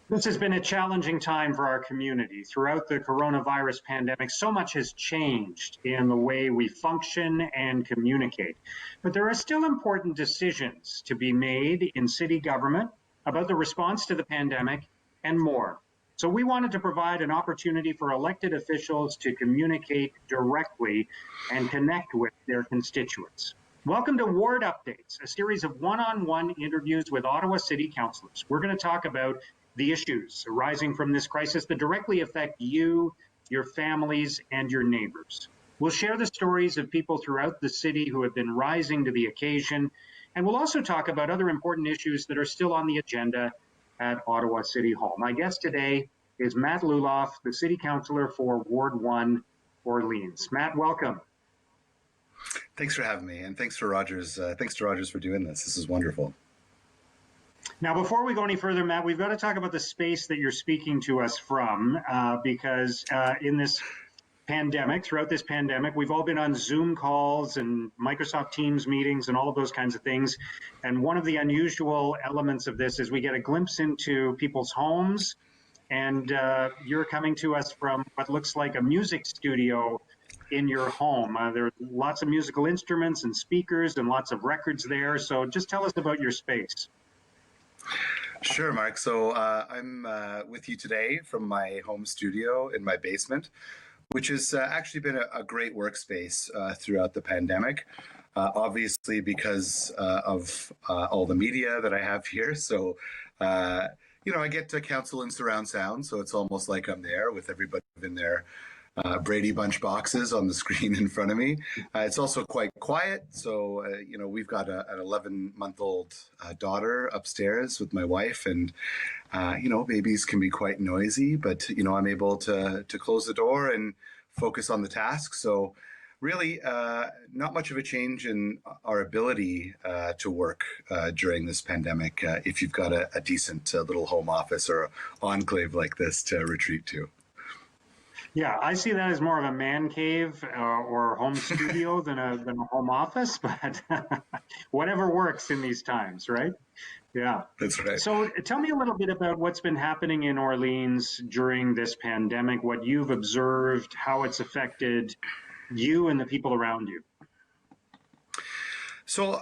This has been a challenging time for our community. Throughout the coronavirus pandemic, so much has changed in the way we function and communicate. But there are still important decisions to be made in city government about the response to the pandemic and more. So we wanted to provide an opportunity for elected officials to communicate directly and connect with their constituents. Welcome to Ward Updates, a series of one-on-one interviews with Ottawa City councillors. We're going to talk about the issues arising from this crisis that directly affect you, your families, and your neighbors. We'll share the stories of people throughout the city who have been rising to the occasion, and we'll also talk about other important issues that are still on the agenda at Ottawa City Hall. My guest today is Matt Luloff, the City Councillor for Ward 1, Orleans. Matt, welcome. Thanks for having me, and thanks to Rogers for doing this. This is wonderful. Now, before we go any further, Matt, we've got to talk about the space that you're speaking to us from, because in this pandemic, throughout this pandemic, we've all been on Zoom calls and Microsoft Teams meetings and all of those kinds of things. And one of the unusual elements of this is we get a glimpse into people's homes, and you're coming to us from what looks like a music studio in your home. There are lots of musical instruments and speakers and lots of records there. So just tell us about your space. Sure, Mark. So I'm with you today from my home studio in my basement, which has actually been a great workspace throughout the pandemic, obviously because of all the media that I have here. So, I get to counsel in surround sound, so it's almost like I'm there with everybody in their Brady Bunch boxes on the screen in front of me. It's also quite quiet. So, we've got an 11-month-old daughter upstairs with my wife, and, babies can be quite noisy, but, I'm able to close the door and focus on the task. So really not much of a change in our ability to work during this pandemic if you've got a decent little home office or enclave like this to retreat to. Yeah, I see that as more of a man cave or home studio than a home office, but whatever works in these times, right? Yeah. That's right. So tell me a little bit about what's been happening in Orleans during this pandemic, what you've observed, how it's affected you and the people around you. So,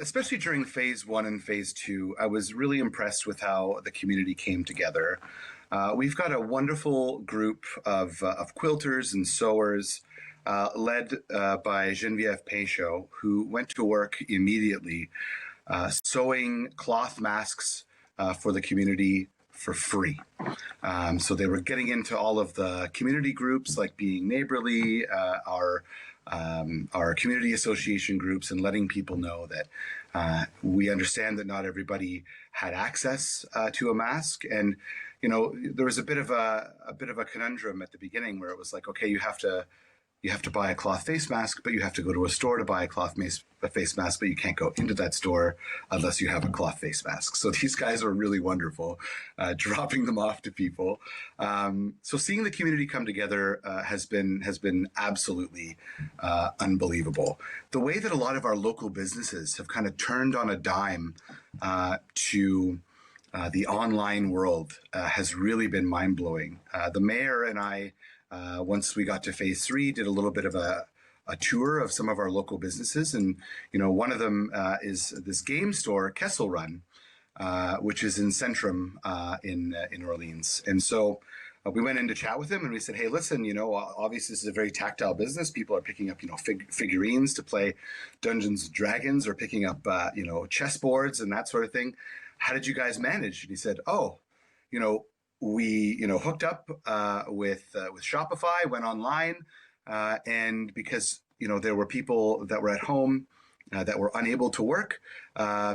especially during phase 1 and phase 2, I was really impressed with how the community came together. We've got a wonderful group of quilters and sewers led by Geneviève Péchot, who went to work immediately sewing cloth masks for the community for free. So they were getting into all of the community groups like Being Neighborly, our community association groups, and letting people know that we understand that not everybody had access to a mask. And there was a bit of a conundrum at the beginning where it was like, okay, you have to buy a cloth face mask, but you have to go to a store to buy a face mask, but you can't go into that store unless you have a cloth face mask. So these guys were really wonderful, dropping them off to people. So seeing the community come together has been absolutely unbelievable. The way that a lot of our local businesses have kind of turned on a dime to the online world has really been mind-blowing. The mayor and I, once we got to phase 3, did a little bit of a tour of some of our local businesses. And, one of them is this game store, Kessel Run, which is in Centrum in Orleans. And so we went in to chat with him and we said, hey, listen, obviously this is a very tactile business. People are picking up, figurines to play Dungeons and Dragons, or picking up, chessboards and that sort of thing. How did you guys manage? And he said, we, hooked up with Shopify, went online, and because, there were people that were at home that were unable to work,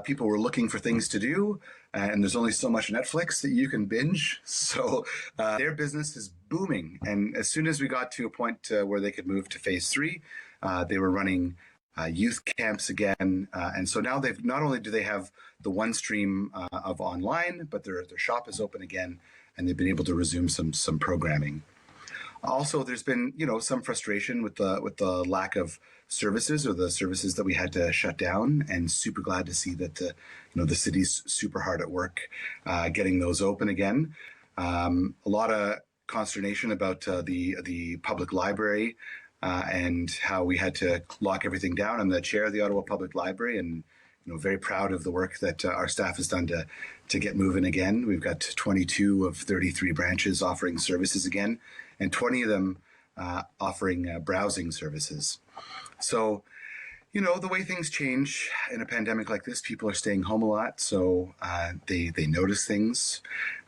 people were looking for things to do, and there's only so much Netflix that you can binge. So their business is booming. And as soon as we got to a point where they could move to phase 3, they were running youth camps again. And so now not only do they have the one stream of online, but their shop is open again, and they've been able to resume some programming. Also, there's been some frustration with the lack of services or the services that we had to shut down, and super glad to see that the city's super hard at work getting those open again. A lot of consternation about the public library and how we had to lock everything down. I'm the chair of the Ottawa Public Library, and very proud of the work that our staff has done to get moving again. We've got 22 of 33 branches offering services again, and 20 of them offering browsing services. So, the way things change in a pandemic like this, people are staying home a lot, so they notice things.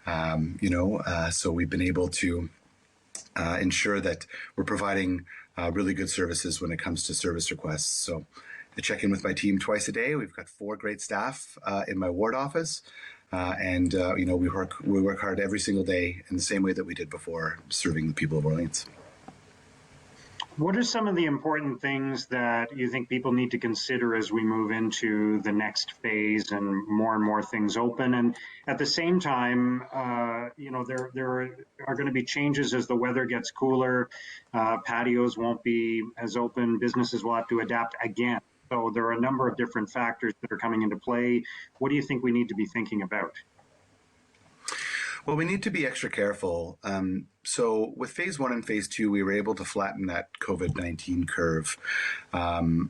So we've been able to ensure that we're providing really good services when it comes to service requests. So I check in with my team twice a day. We've got 4 great staff in my ward office, and we work hard every single day in the same way that we did before, serving the people of Orleans. What are some of the important things that you think people need to consider as we move into the next phase and more things open? And at the same time, there are going to be changes as the weather gets cooler. Patios won't be as open. Businesses will have to adapt again. So there are a number of different factors that are coming into play. What do you think we need to be thinking about? Well, we need to be extra careful. So with phase 1 and phase 2, we were able to flatten that COVID-19 curve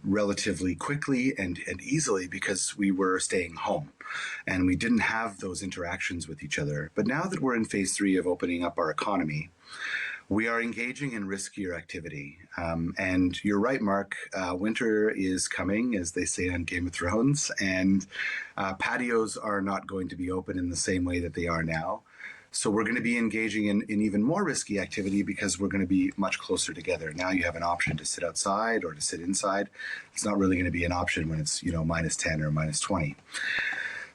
relatively quickly and easily because we were staying home and we didn't have those interactions with each other. But now that we're in phase 3 of opening up our economy, we are engaging in riskier activity. And you're right, Mark, winter is coming, as they say on Game of Thrones, and patios are not going to be open in the same way that they are now. So we're going to be engaging in even more risky activity because we're going to be much closer together. Now you have an option to sit outside or to sit inside. It's not really going to be an option when it's, minus 10 or minus 20.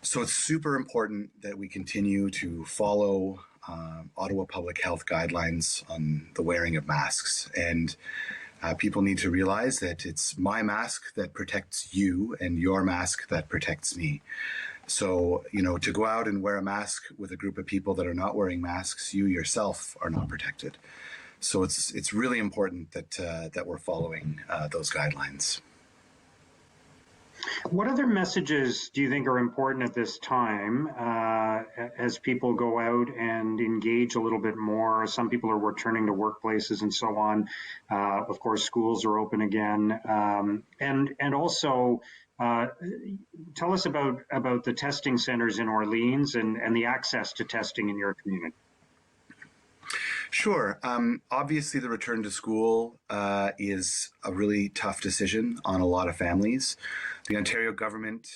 So it's super important that we continue to follow Ottawa Public Health guidelines on the wearing of masks. And people need to realize that it's my mask that protects you and your mask that protects me. So, to go out and wear a mask with a group of people that are not wearing masks, you yourself are not protected. So it's really important that we're following those guidelines. What other messages do you think are important at this time as people go out and engage a little bit more? Some people are returning to workplaces and so on. Of course, schools are open again. And also, tell us about the testing centers in Orleans and the access to testing in your community. Sure. Obviously, the return to school is a really tough decision on a lot of families. The Ontario government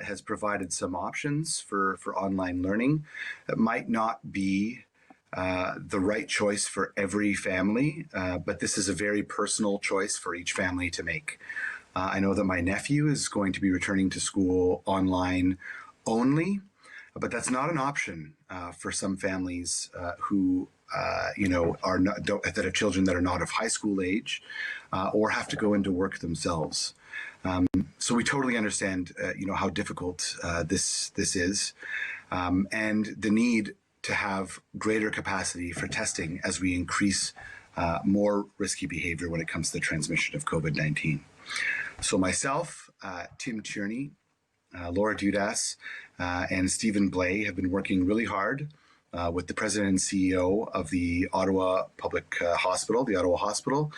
has provided some options for online learning that might not be the right choice for every family, but this is a very personal choice for each family to make. I know that my nephew is going to be returning to school online only, but that's not an option for some families who that have children that are not of high school age or have to go into work themselves. So we totally understand, how difficult this is, and the need to have greater capacity for testing as we increase more risky behavior when it comes to the transmission of COVID-19. So myself, Tim Tierney, Laura Dudas, and Stephen Blais have been working really hard with the president and CEO of the Ottawa Public Hospital, the Ottawa Hospital,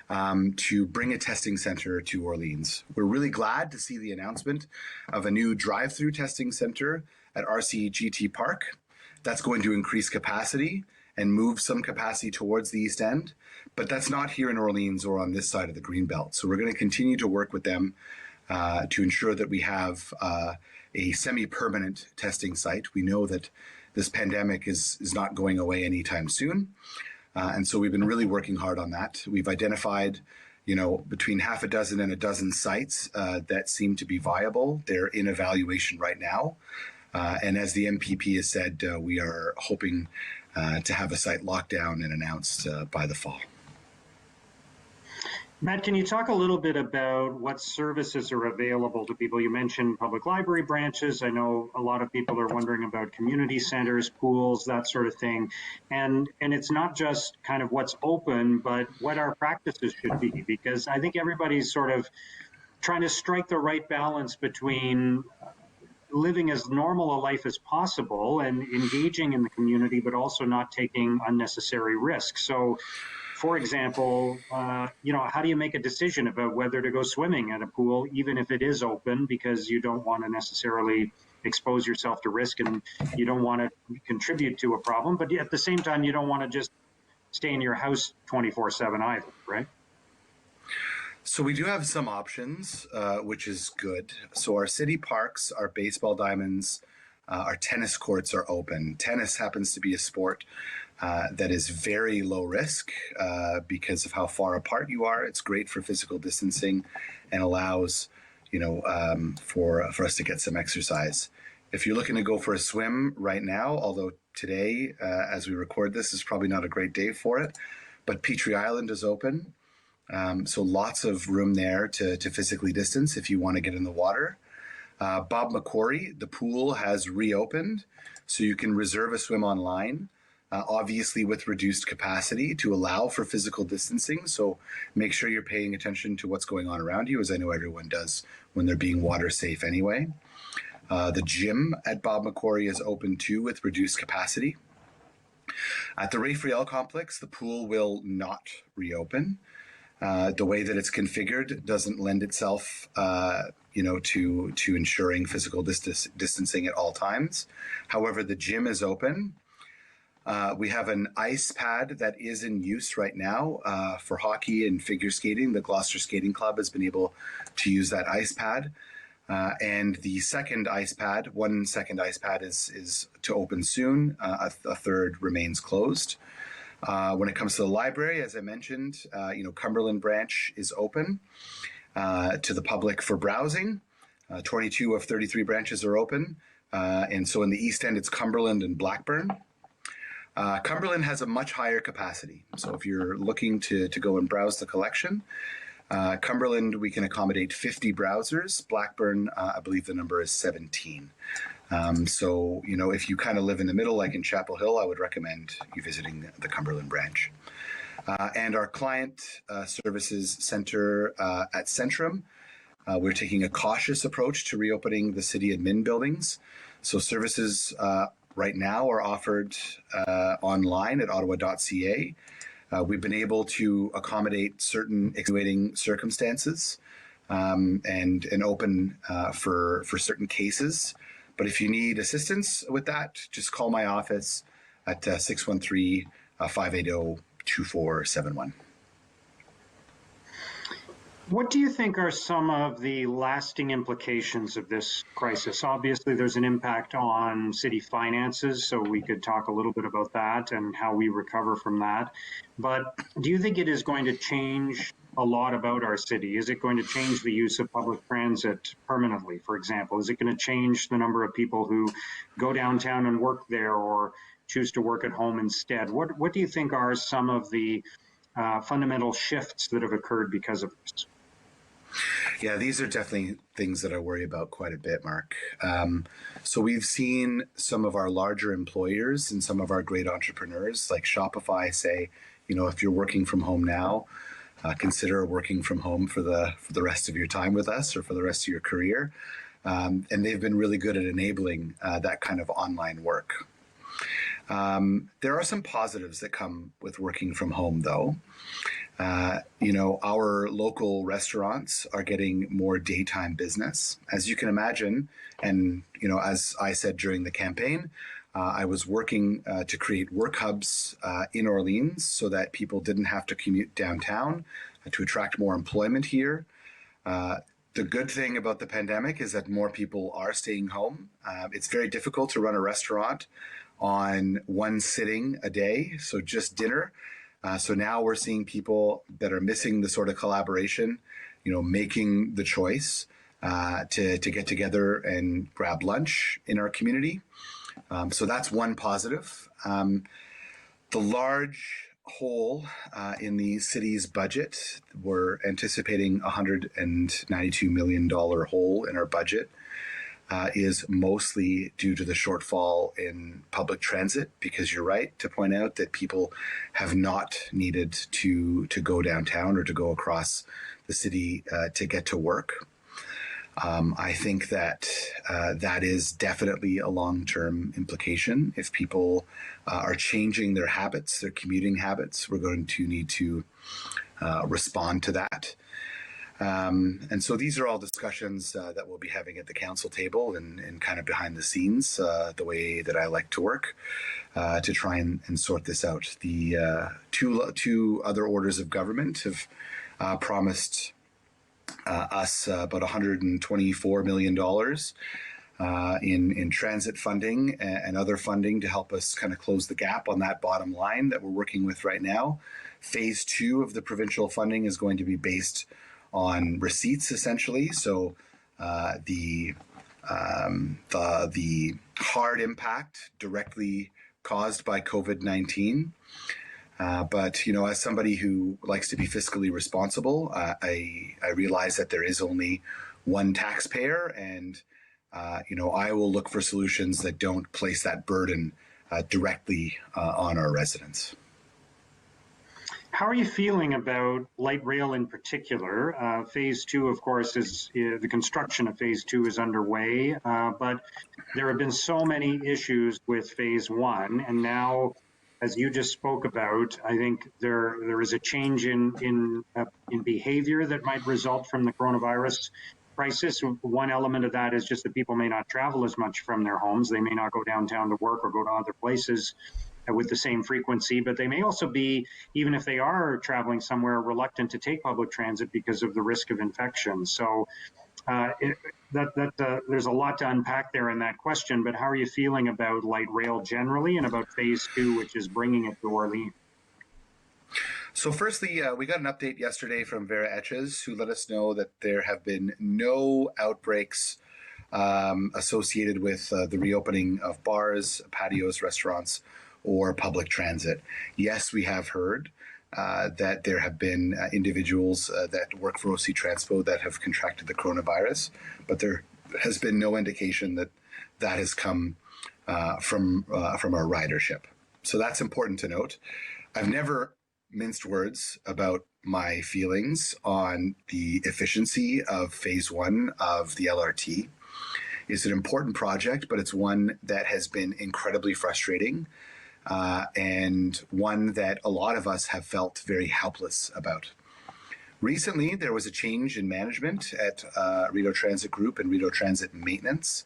to bring a testing center to Orleans. We're really glad to see the announcement of a new drive-through testing center at RCGT Park. That's going to increase capacity and move some capacity towards the East End, but that's not here in Orleans or on this side of the Greenbelt. So we're going to continue to work with them to ensure that we have a semi-permanent testing site. We know that this pandemic is not going away anytime soon. And so we've been really working hard on that. We've identified, between half a dozen and a dozen sites that seem to be viable. They're in evaluation right now. And as the MPP has said, we are hoping to have a site locked down and announced by the fall. Matt, can you talk a little bit about what services are available to people? You mentioned public library branches. I know a lot of people are wondering about community centers, pools, that sort of thing. And it's not just kind of what's open, but what our practices should be, because I think everybody's sort of trying to strike the right balance between living as normal a life as possible and engaging in the community, but also not taking unnecessary risks. So, for example, how do you make a decision about whether to go swimming at a pool, even if it is open, because you don't want to necessarily expose yourself to risk and you don't want to contribute to a problem, but at the same time, you don't want to just stay in your house 24/7 either, right? So we do have some options, which is good. So our city parks, our baseball diamonds, our tennis courts are open. Tennis happens to be a sport that is very low risk because of how far apart you are. It's great for physical distancing and allows, for us to get some exercise. If you're looking to go for a swim right now, although today, as we record this, is probably not a great day for it, but Petrie Island is open. So lots of room there to physically distance if you want to get in the water. Bob McQuarrie, the pool has reopened, so you can reserve a swim online, obviously with reduced capacity to allow for physical distancing. So make sure you're paying attention to what's going on around you, as I know everyone does when they're being water safe anyway. The gym at Bob McQuarrie is open too with reduced capacity. At the Ray Friel complex, the pool will not reopen. The way that it's configured doesn't lend itself, to ensuring physical distancing at all times. However, the gym is open. We have an ice pad that is in use right now for hockey and figure skating. The Gloucester Skating Club has been able to use that ice pad. And the one second ice pad is to open soon. A third remains closed. When it comes to the library, as I mentioned, Cumberland branch is open to the public for browsing. 22 of 33 branches are open. And so in the East End, it's Cumberland and Blackburn. Cumberland has a much higher capacity. So if you're looking to go and browse the collection, Cumberland, we can accommodate 50 browsers. Blackburn, I believe the number is 17. So, if you kind of live in the middle, like in Chapel Hill, I would recommend you visiting the Cumberland branch. And our client services center at Centrum, we're taking a cautious approach to reopening the city admin buildings. So services right now are offered online at ottawa.ca. We've been able to accommodate certain extenuating circumstances and open for certain cases. But if you need assistance with that, just call my office at 613-580-2471. What do you think are some of the lasting implications of this crisis? Obviously, there's an impact on city finances, so we could talk a little bit about that and how we recover from that. But do you think it is going to change a lot about our city? Is it going to change the use of public transit permanently, for example? Is it going to change the number of people who go downtown and work there or choose to work at home instead? What do you think are some of the fundamental shifts that have occurred because of this? Yeah, these are definitely things that I worry about quite a bit, Mark. So we've seen some of our larger employers and some of our great entrepreneurs like Shopify say, if you're working from home now, consider working from home for the rest of your time with us or for the rest of your career. And they've been really good at enabling that kind of online work. There are some positives that come with working from home, though. Our local restaurants are getting more daytime business. As you can imagine, and, as I said during the campaign, I was working to create work hubs in Orleans so that people didn't have to commute downtown to attract more employment here. The good thing about the pandemic is that more people are staying home. It's very difficult to run a restaurant on one sitting a day, so just dinner. So now we're seeing people that are missing the sort of collaboration, making the choice to get together and grab lunch in our community. So that's one positive. The large hole in the city's budget. We're anticipating $192 million hole in our budget. Is mostly due to the shortfall in public transit, because you're right to point out that people have not needed to go downtown or to go across the city to get to work. I think that that is definitely a long-term implication. If people are changing their habits, their commuting habits, we're going to need to respond to that. And so these are all discussions that we'll be having at the council table and kind of behind the scenes, the way that I like to work, to try and sort this out. The two other orders of government have promised us about $124 million in transit funding and other funding to help us kind of close the gap on that bottom line that we're working with right now. Phase 2 of the provincial funding is going to be based on receipts, essentially. So the hard impact directly caused by COVID-19. But, you know, as somebody who likes to be fiscally responsible, I realize that there is only one taxpayer, and, you know, I will look for solutions that don't place that burden directly on our residents. How are you feeling about light rail in particular? Phase 2, of course, the construction of Phase 2 is underway, but there have been so many issues with Phase 1, and now, as you just spoke about, I think there is a change in behavior that might result from the coronavirus crisis. One element of that is just that people may not travel as much from their homes. They may not go downtown to work or go to other places with the same frequency, but they may also be, even if they are traveling somewhere, reluctant to take public transit because of the risk of infection. So there's a lot to unpack there in that question, but how are you feeling about light rail generally and about Phase 2, which is bringing it to Orleans? So firstly, we got an update yesterday from Vera Etches, who let us know that there have been no outbreaks associated with the reopening of bars, patios, restaurants, or public transit. Yes, we have heard that there have been individuals that work for OC Transpo that have contracted the coronavirus, but there has been no indication that that has come from our ridership. So that's important to note. I've never minced words about my feelings on the efficiency of Phase 1 of the LRT. It's an important project, but it's one that has been incredibly frustrating. And one that a lot of us have felt very helpless about. Recently, there was a change in management at Rideau Transit Group and Rideau Transit Maintenance.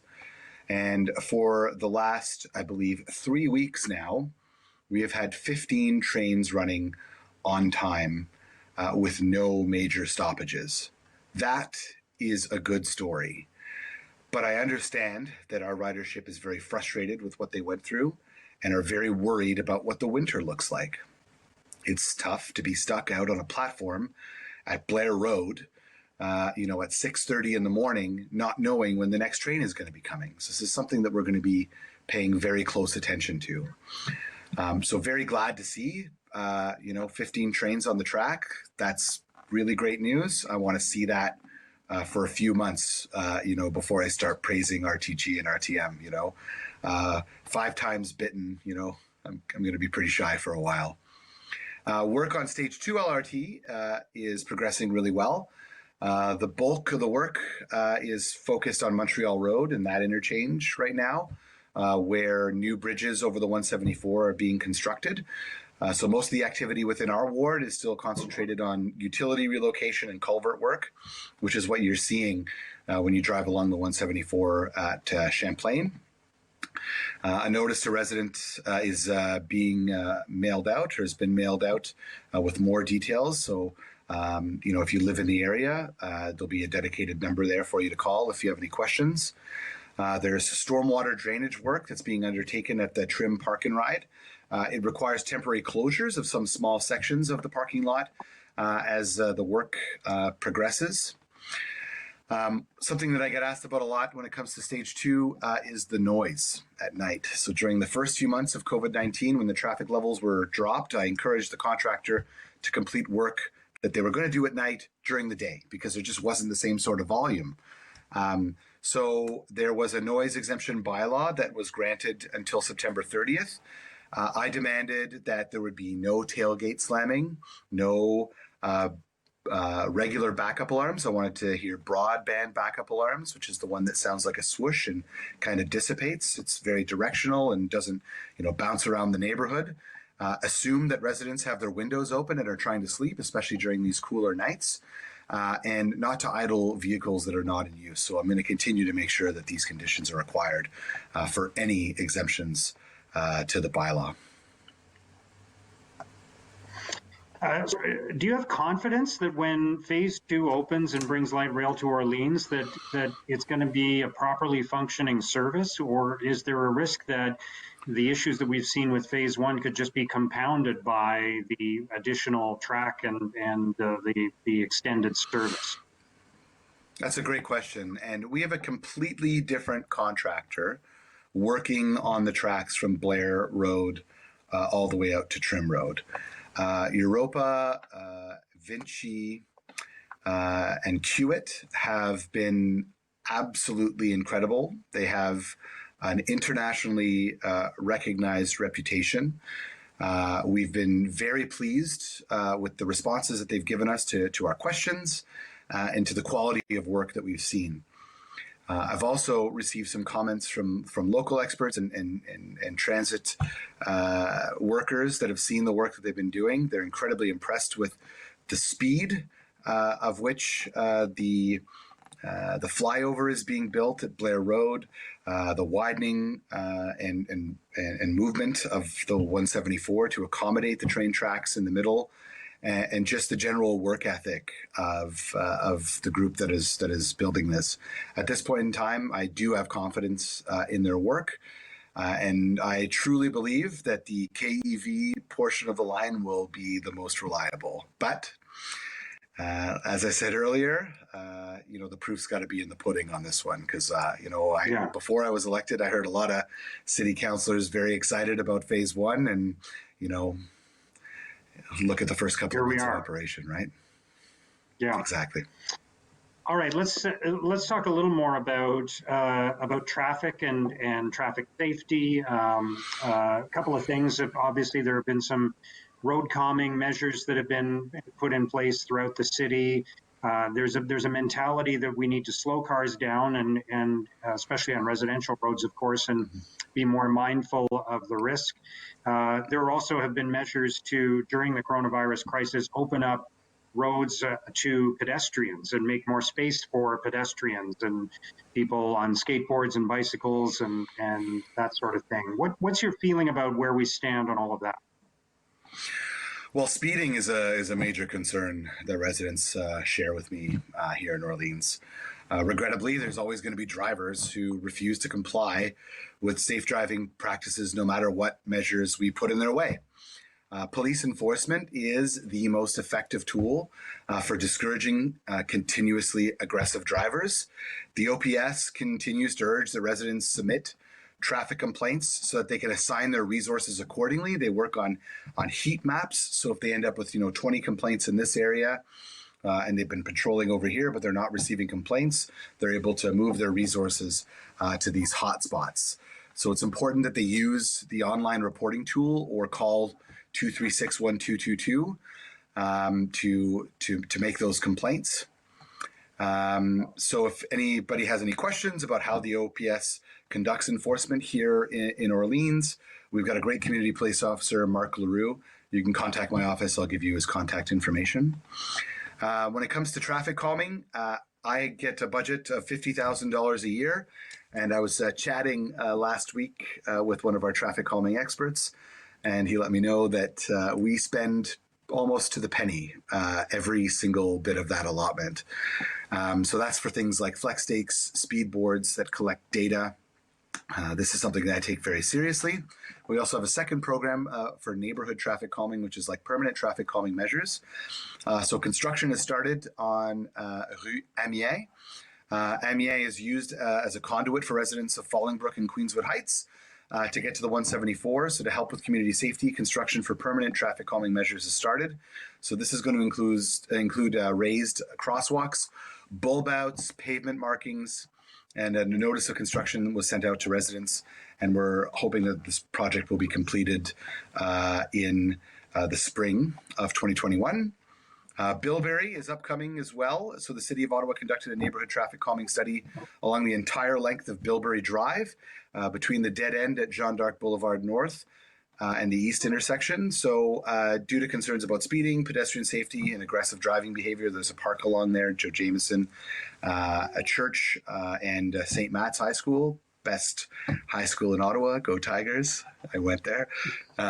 And for the last, I believe, 3 weeks now, we have had 15 trains running on time with no major stoppages. That is a good story. But I understand that our ridership is very frustrated with what they went through and are very worried about what the winter looks like. It's tough to be stuck out on a platform at Blair Road, at 6:30 in the morning, not knowing when the next train is going to be coming. So this is something that we're going to be paying very close attention to. So very glad to see, 15 trains on the track. That's really great news. I want to see that for a few months, before I start praising RTG and RTM, 5 times bitten, I'm going to be pretty shy for a while. Work on Stage 2 LRT is progressing really well. The bulk of the work is focused on Montreal Road and that interchange right now, where new bridges over the 174 are being constructed. So most of the activity within our ward is still concentrated on utility relocation and culvert work, which is what you're seeing when you drive along the 174 at Champlain. A notice to residents is being mailed out or has been mailed out with more details. So, if you live in the area, there'll be a dedicated number there for you to call if you have any questions. There's stormwater drainage work that's being undertaken at the Trim Park and Ride. It requires temporary closures of some small sections of the parking lot as the work progresses. Something that I get asked about a lot when it comes to stage two is the noise at night. So during the first few months of COVID-19, when the traffic levels were dropped, I encouraged the contractor to complete work that they were going to do at night during the day because there just wasn't the same sort of volume. So there was a noise exemption bylaw that was granted until September 30th. I demanded that there would be no tailgate slamming, no regular backup alarms. I wanted to hear broadband backup alarms, which is the one that sounds like a swoosh and kind of dissipates. It's very directional and doesn't, bounce around the neighborhood. Assume that residents have their windows open and are trying to sleep, especially during these cooler nights. And not to idle vehicles that are not in use. So I'm going to continue to make sure that these conditions are required for any exemptions to the bylaw. Do you have confidence that when phase two opens and brings light rail to Orleans, that it's going to be a properly functioning service, or is there a risk that the issues that we've seen with phase one could just be compounded by the additional track and the extended service? That's a great question. And we have a completely different contractor working on the tracks from Blair Road all the way out to Trim Road. Europa, Vinci, and Kiewit have been absolutely incredible. They have an internationally recognized reputation. We've been very pleased with the responses that they've given us to our questions and to the quality of work that we've seen. I've also received some comments from local experts and transit workers that have seen the work that they've been doing. They're incredibly impressed with the speed of which the flyover is being built at Blair Road, the widening and movement of the 174 to accommodate the train tracks in the middle, and just the general work ethic of the group that is building this. At this point in time, I do have confidence in their work, and I truly believe that the KEV portion of the line will be the most reliable. But as I said earlier, the proof's got to be in the pudding on this one because, before I was elected, I heard a lot of city councillors very excited about phase one, and look at the first couple of months of operation, right? Yeah, exactly. All right, let's talk a little more about traffic and traffic safety. A couple of things. Obviously, there have been some road calming measures that have been put in place throughout the city. There's a mentality that we need to slow cars down and especially on residential roads, of course, and be more mindful of the risk. There also have been measures to, during the coronavirus crisis, open up roads to pedestrians and make more space for pedestrians and people on skateboards and bicycles and that sort of thing. What's your feeling about where we stand on all of that? Well, speeding is a major concern that residents share with me here in Orleans. Regrettably, there's always going to be drivers who refuse to comply with safe driving practices no matter what measures we put in their way. Police enforcement is the most effective tool for discouraging continuously aggressive drivers. The OPS continues to urge that residents submit traffic complaints so that they can assign their resources accordingly. They work on heat maps. So if they end up with 20 complaints in this area and they've been patrolling over here, but they're not receiving complaints, they're able to move their resources to these hot spots. So it's important that they use the online reporting tool or call 236-1222 to make those complaints. So if anybody has any questions about how the OPS conducts enforcement here in Orleans, we've got a great community police officer, Mark LaRue. You can contact my office. I'll give you his contact information. When it comes to traffic calming, I get a budget of $50,000 a year. And I was chatting last week with one of our traffic calming experts, and he let me know that we spend almost to the penny every single bit of that allotment. So that's for things like flex stakes, speed boards that collect data. This is something that I take very seriously. We also have a second program for neighborhood traffic calming, which is like permanent traffic calming measures. So construction has started on Rue Amiens. MEA is used as a conduit for residents of Fallingbrook and Queenswood Heights to get to the 174. So to help with community safety, construction for permanent traffic calming measures has started. So this is going to include raised crosswalks, bulb outs, pavement markings, and a notice of construction was sent out to residents. And we're hoping that this project will be completed in the spring of 2021. Bilberry is upcoming as well. So the City of Ottawa conducted a neighborhood traffic calming study along the entire length of Bilberry Drive between the dead end at Jeanne d'Arc Boulevard North and the East intersection. So due to concerns about speeding, pedestrian safety, and aggressive driving behavior, there's a park along there, Joe Jameson, a church, and St. Matt's High School. Best high school in Ottawa. Go Tigers. I went there.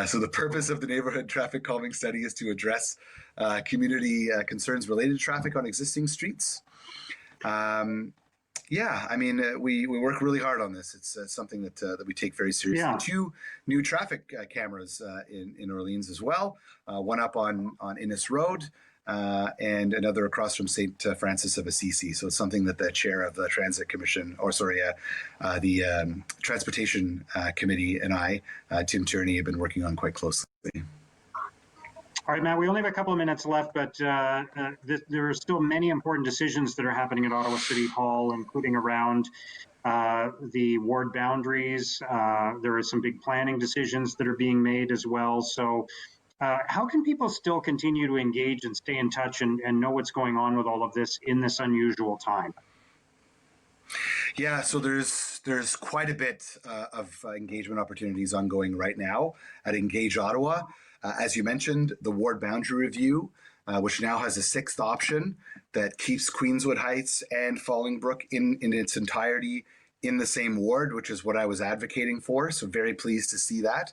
So the purpose of the neighborhood traffic calming study is to address community concerns related to traffic on existing streets. Yeah, I mean, we work really hard on this. It's something that we take very seriously. Yeah. 2 new traffic cameras in Orleans as well. One up on Innes Road, and another across from St. Francis of Assisi. So it's something that the chair of the Transit Commission, the Transportation Committee, and I, Tim Tierney, have been working on quite closely. All right, Matt, we only have a couple of minutes left, but there are still many important decisions that are happening at Ottawa City Hall, including around the ward boundaries. There are some big planning decisions that are being made as well. So how can people still continue to engage and stay in touch and know what's going on with all of this in this unusual time? Yeah, so there's quite a bit of engagement opportunities ongoing right now at Engage Ottawa. As you mentioned, the ward boundary review, which now has a 6th option that keeps Queenswood Heights and Fallingbrook in its entirety in the same ward, which is what I was advocating for. So very pleased to see that.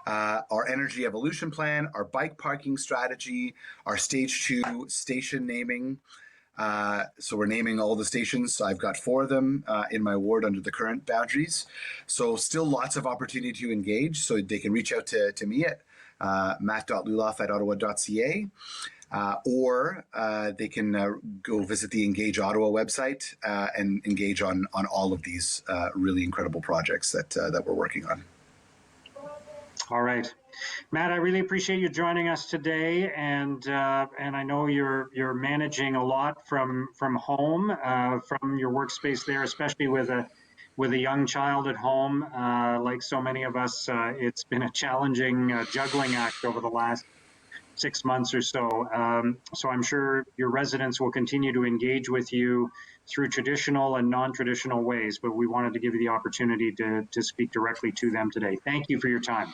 Our energy evolution plan, our bike parking strategy, our stage 2 station naming. So we're naming all the stations. So I've got 4 of them in my ward under the current boundaries. So still lots of opportunity to engage. So they can reach out to me at matt.luloff@ottawa.ca. Or they can go visit the Engage Ottawa website and engage on all of these really incredible projects that we're working on. All right, Matt, I really appreciate you joining us today, and I know you're managing a lot from home, from your workspace there, especially with a young child at home. Like so many of us, it's been a challenging juggling act over the last 6 months or so. So I'm sure your residents will continue to engage with you through traditional and non-traditional ways, but we wanted to give you the opportunity to speak directly to them today. Thank you for your time.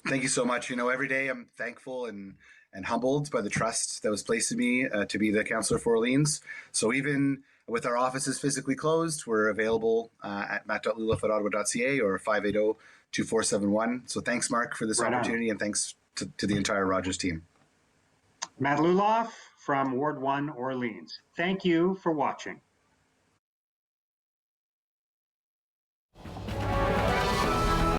Thank you so much. You know, every day I'm thankful and humbled by the trust that was placed in me to be the councillor for Orleans. So even with our offices physically closed, we're available at matt.luloff@ottawa.ca or 580-2471. So thanks, Mark, for this opportunity, and thanks to the entire Rogers team. Matt Luloff from Ward 1, Orleans. Thank you for watching.